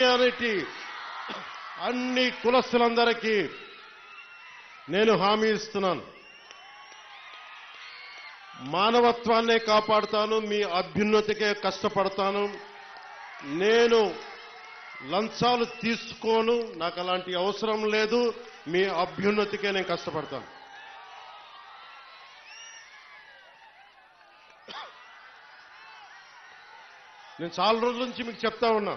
Minority అన్ని కులస్తులందరికీ నేను హామీ ఇస్తున్నాను. మానవత్వాన్నే కాపాడుతాను, మీ అభ్యున్నతికే కష్టపడతాను. నేను లంచాలు తీసుకోను, నాకు అలాంటి అవసరం లేదు. మీ అభ్యున్నతికే నేను కష్టపడతాను. నేను చాలా రోజుల నుంచి మీకు చెప్తా ఉన్నా,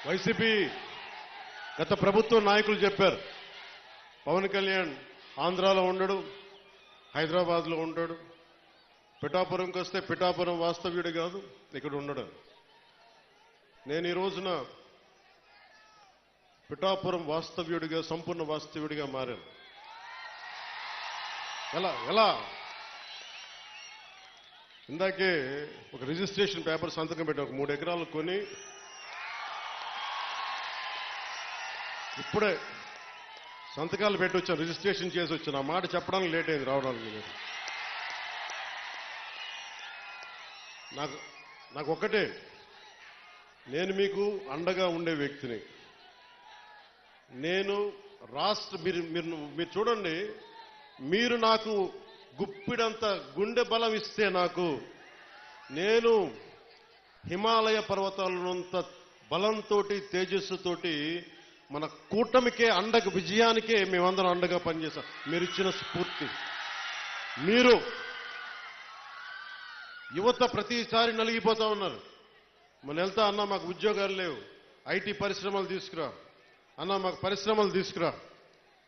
వైసీపీ గత ప్రభుత్వ నాయకులు చెప్పారు, పవన్ కళ్యాణ్ ఆంధ్రాలో ఉండడు, హైదరాబాద్లో ఉంటాడు, పిఠాపురంకి వస్తే పిఠాపురం వాస్తవ్యుడు కాదు, ఇక్కడ ఉండడు. నేను ఈ రోజున పిఠాపురం వాస్తవ్యుడిగా, సంపూర్ణ వాస్తవ్యుడిగా మారాను. ఎలా ఇందాకే ఒక రిజిస్ట్రేషన్ పేపర్ సంతకం పెట్టి ఒక 3 ఎకరాలు కొని ఇప్పుడే సంతకాలు పెట్టి వచ్చాను, రిజిస్ట్రేషన్ చేసి వచ్చాను. ఆ మాట చెప్పడానికి లేట్ అయింది, రావడానికి లేదు. నాకు ఒక్కటే, నేను మీకు అండగా ఉండే వ్యక్తిని. నేను మీరు చూడండి, మీరు నాకు గుప్పిడంత గుండె బలం ఇస్తే నేను హిమాలయ పర్వతాలనంత బలంతో, తేజస్సుతోటి మన కూటమికే అండగా, విజయానికే మేమందరం అండగా పనిచేస్తాం. మీరు ఇచ్చిన స్ఫూర్తి. మీరు యువత ప్రతిసారి నలిగిపోతా ఉన్నారు. మన వెళ్తా అన్నా మాకు ఉద్యోగాలు లేవు, ఐటీ పరిశ్రమలు తీసుకురా అన్నా, మాకు పరిశ్రమలు తీసుకురా.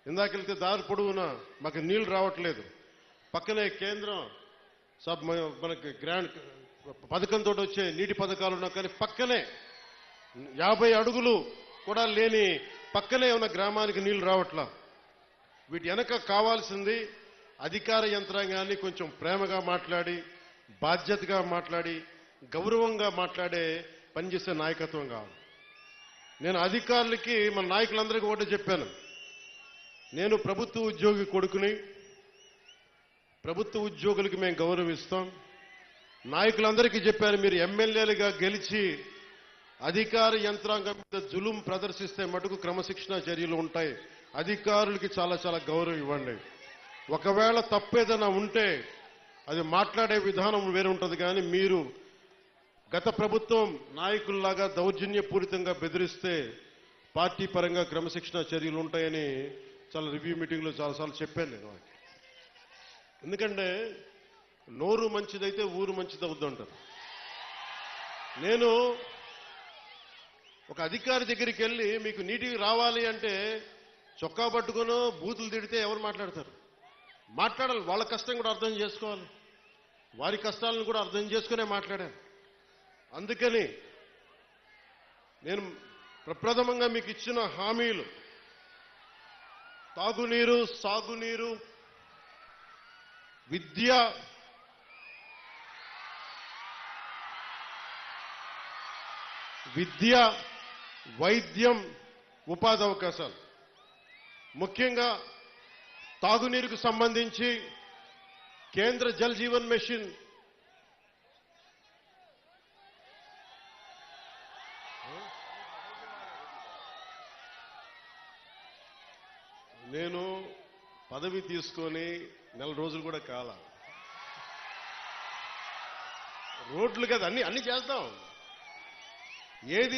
ఇందాకెళ్తే దారి పొడవునా మాకు నీళ్లు రావట్లేదు. పక్కనే కేంద్రం మనకి గ్రాండ్ పథకంతో వచ్చే నీటి పథకాలు ఉన్నా కానీ పక్కనే 50 అడుగులు కూడా లేని పక్కనే ఉన్న గ్రామానికి నీళ్లు రావట్లా. వీటి వెనక కావాల్సింది అధికార యంత్రాంగాన్ని కొంచెం ప్రేమగా మాట్లాడి, బాధ్యతగా మాట్లాడి, గౌరవంగా మాట్లాడే పనిచేసే నాయకత్వం కావాలి. నేను అధికారులకి, మన నాయకులందరికీ ఒకటే చెప్పాను, నేను ప్రభుత్వ ఉద్యోగి కొడుకుని, ప్రభుత్వ ఉద్యోగులకి మేము గౌరవిస్తాం. నాయకులందరికీ చెప్పాను, మీరు ఎమ్మెల్యేలుగా గెలిచి అధికార యంత్రాంగం మీద జులుం ప్రదర్శిస్తే మటుకు క్రమశిక్షణ చర్యలు ఉంటాయి. అధికారులకి చాలా చాలా గౌరవం ఇవ్వండి. ఒకవేళ తప్పేదైనా ఉంటే అది మాట్లాడే విధానం వేరే ఉంటుంది. కానీ మీరు గత ప్రభుత్వం నాయకుల్లాగా దౌర్జన్యపూరితంగా బెదిరిస్తే పార్టీ పరంగా క్రమశిక్షణ చర్యలు ఉంటాయని చాలా రివ్యూ మీటింగ్లో చాలాసార్లు చెప్పాను నేను. ఎందుకంటే నోరు మంచిదైతే ఊరు మంచిది అవుద్దంటారు. నేను ఒక అధికారి దగ్గరికి వెళ్ళి మీకు నీటికి రావాలి అంటే చొక్కా పట్టుకునో బూతులు తిడితే ఎవరు మాట్లాడతారు? మాట్లాడాలి, వాళ్ళ కష్టం కూడా అర్థం చేసుకోవాలి, వారి కష్టాలను కూడా అర్థం చేసుకునే మాట్లాడాను. అందుకని నేను ప్రప్రథమంగా మీకు ఇచ్చిన హామీలు తాగునీరు, సాగునీరు, విద్య, వైద్యం, ఉపాధి అవకాశాలు. ముఖ్యంగా తాగునీరుకు సంబంధించి కేంద్ర జల్ జీవన్ మిషన్ నేను పదవి తీసుకొని 4 రోజులు కూడా కాల. రోడ్లు కదా అన్ని చేస్తాం. ఏది